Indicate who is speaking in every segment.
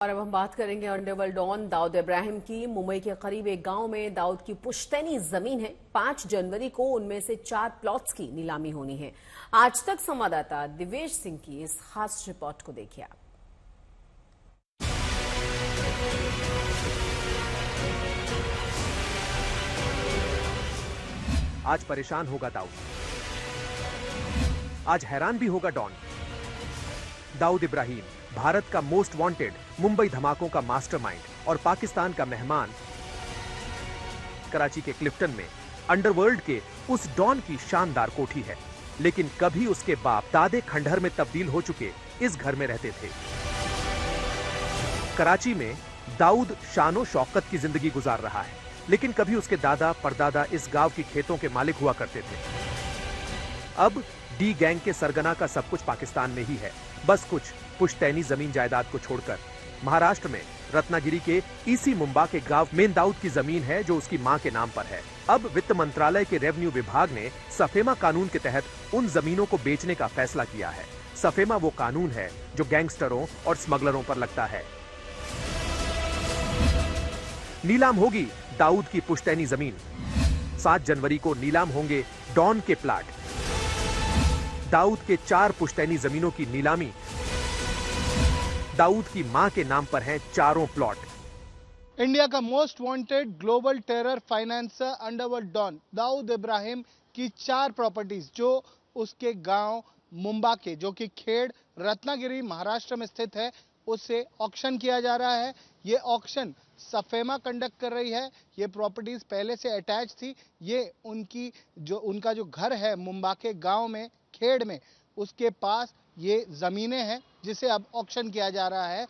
Speaker 1: और अब हम बात करेंगे अंडरवर्ल्ड डॉन दाऊद इब्राहिम की। मुंबई के करीब एक गांव में दाऊद की पुश्तैनी जमीन है। 5 जनवरी को उनमें से 4 प्लॉट्स की नीलामी होनी है। आज तक संवाददाता दिवेश सिंह की इस खास रिपोर्ट को देखिए आप।
Speaker 2: आज परेशान होगा दाऊद, आज हैरान भी होगा डॉन। दाऊद इब्राहिम भारत का मोस्ट वांटेड, मुंबई धमाकों का मास्टरमाइंड और पाकिस्तान का मेहमान। कराची के क्लिफ्टन में अंडरवर्ल्ड के उस डॉन की शानदार कोठी है, लेकिन कभी उसके बाप दादे खंडहर में तब्दील हो चुके इस घर में रहते थे। कराची में दाऊद शानो शौकत की जिंदगी गुजार रहा है, लेकिन कभी उसके दादा परदादा इस गांव की खेतों के मालिक हुआ करते थे। अब डी गैंग के सरगना का सब कुछ पाकिस्तान में ही है, बस कुछ पुश्तैनी जमीन जायदाद को छोड़कर। महाराष्ट्र में रत्नागिरी के ईसी मुंबा के गांव में दाऊद की जमीन है जो उसकी मां के नाम पर है। अब वित्त मंत्रालय के रेवेन्यू विभाग ने सफेमा कानून के तहत उन जमीनों को बेचने का फैसला किया है। सफेमा वो कानून है जो गैंगस्टरों और स्मगलरों पर लगता है। नीलाम होगी दाऊद की पुश्तैनी जमीन। 7 जनवरी को नीलाम होंगे डॉन के प्लाट। दाऊद के 4 पुश्तैनी जमीनों की नीलामी। दाऊद की मां के नाम पर हैं चारों प्लॉट।
Speaker 3: इंडिया का most wanted global terror financier underworld don Dawood Ibrahim की 4 प्रॉपर्टीज जो उसके गांव मुंबा के, जो कि खेड़ रत्नागिरी महाराष्ट्र में स्थित है, उससे ऑक्शन किया जा रहा है। ये ऑक्शन सफेमा कंडक्ट कर रही है। ये प्रॉपर्टीज पहले से अटैच थी। ये उनका जो घर है मुंबा के गांव में खेड़ में, उसके पास ये जमीनें हैं जिसे अब ऑक्शन किया जा रहा है।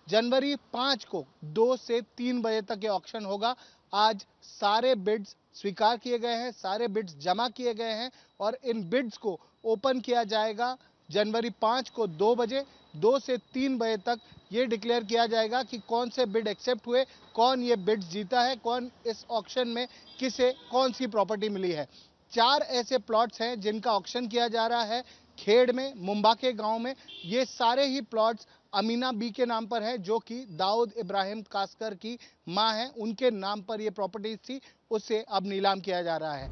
Speaker 3: जनवरी 5 को 2 से 3 बजे तक ये ऑक्शन होगा। आज सारे बिड्स स्वीकार किए गए हैं, सारे बिड्स जमा किए गए हैं और इन बिड्स को ओपन किया जाएगा जनवरी 5 को 2 बजे। 2 से 3 बजे तक ये डिक्लेयर किया जाएगा कि कौन से बिड एक्सेप्ट हुए, कौन ये बिड्स जीता है, कौन इस ऑक्शन में किसे कौन सी प्रॉपर्टी मिली है। 4 ऐसे प्लॉट्स हैं जिनका ऑक्शन किया जा रहा है खेड़ में, मुंबा के गांव में। ये सारे ही प्लॉट्स अमीना बी के नाम पर है, जो कि दाऊद इब्राहिम कास्कर की मां है। उनके नाम पर ये प्रॉपर्टीज थी, उसे अब नीलाम किया जा रहा है।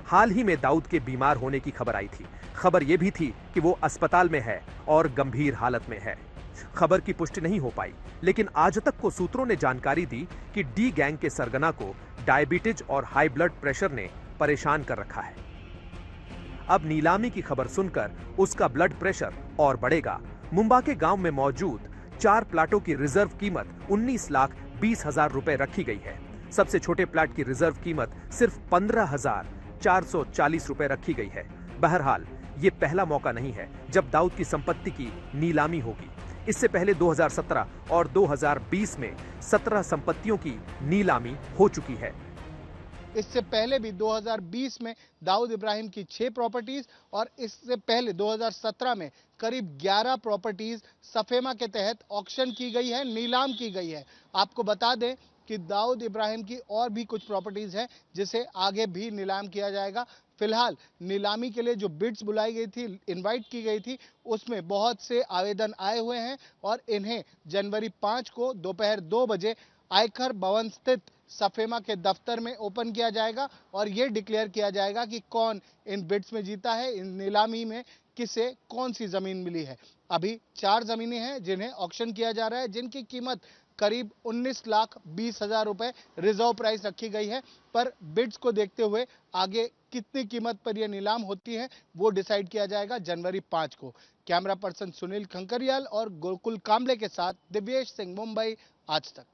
Speaker 2: हाल ही में दाऊद के बीमार होने की खबर आई थी। खबर यह भी थी कि वो अस्पताल में है और गंभीर हालत में है। खबर की पुष्टि नहीं हो पाई, लेकिन आज तक को सूत्रों ने जानकारी दी कि डी गैंग के सरगना को डायबिटीज और हाई ब्लड प्रेशर ने परेशान कर रखा है। अब नीलामी की खबर सुनकर उसका ब्लड प्रेशर और बढ़ेगा। मुंबा के गांव में मौजूद 4 प्लाटों की रिजर्व कीमत 19,20,000 रुपए रखी गई है। सबसे छोटे प्लाट की रिजर्व कीमत सिर्फ 15,440 रुपए रखी गई है। बहरहाल ये पहला मौका नहीं है जब दाऊद की संपत्ति की नीलामी होगी। इससे पहले 2017 और 2020 में 17 संपत्तियों की नीलामी हो चुकी है।
Speaker 3: इससे पहले भी 2020 में दाऊद इब्राहिम की 6 प्रॉपर्टीज और इससे पहले 2017 में करीब 11 प्रॉपर्टीज सफेमा के तहत ऑक्शन की गई है, नीलाम की गई है। आपको बता दें कि दाऊद इब्राहिम की और भी कुछ प्रॉपर्टीज हैं जिसे आगे भी नीलाम किया जाएगा। फिलहाल नीलामी के लिए जो बिड्स बुलाई गई थी, इनवाइट की गई थी, उसमें बहुत से आवेदन आए हुए हैं और इन्हें जनवरी 5 को दोपहर 2 बजे आयकर भवन स्थित सफेमा के दफ्तर में ओपन किया जाएगा और ये डिक्लेयर किया जाएगा कि कौन इन बिड्स में जीता है, इन नीलामी में किसे कौन सी जमीन मिली है। अभी 4 जमीनें हैं जिन्हें ऑक्शन किया जा रहा है, जिनकी कीमत करीब 19,20,000 रुपए रिजर्व प्राइस रखी गई है। पर बिड्स को देखते हुए आगे कितनी कीमत पर यह नीलाम होती है वो डिसाइड किया जाएगा जनवरी 5 को। कैमरा पर्सन सुनील खंकरियाल और गोकुल कांबले के साथ दिव्येश सिंह, मुंबई आज तक।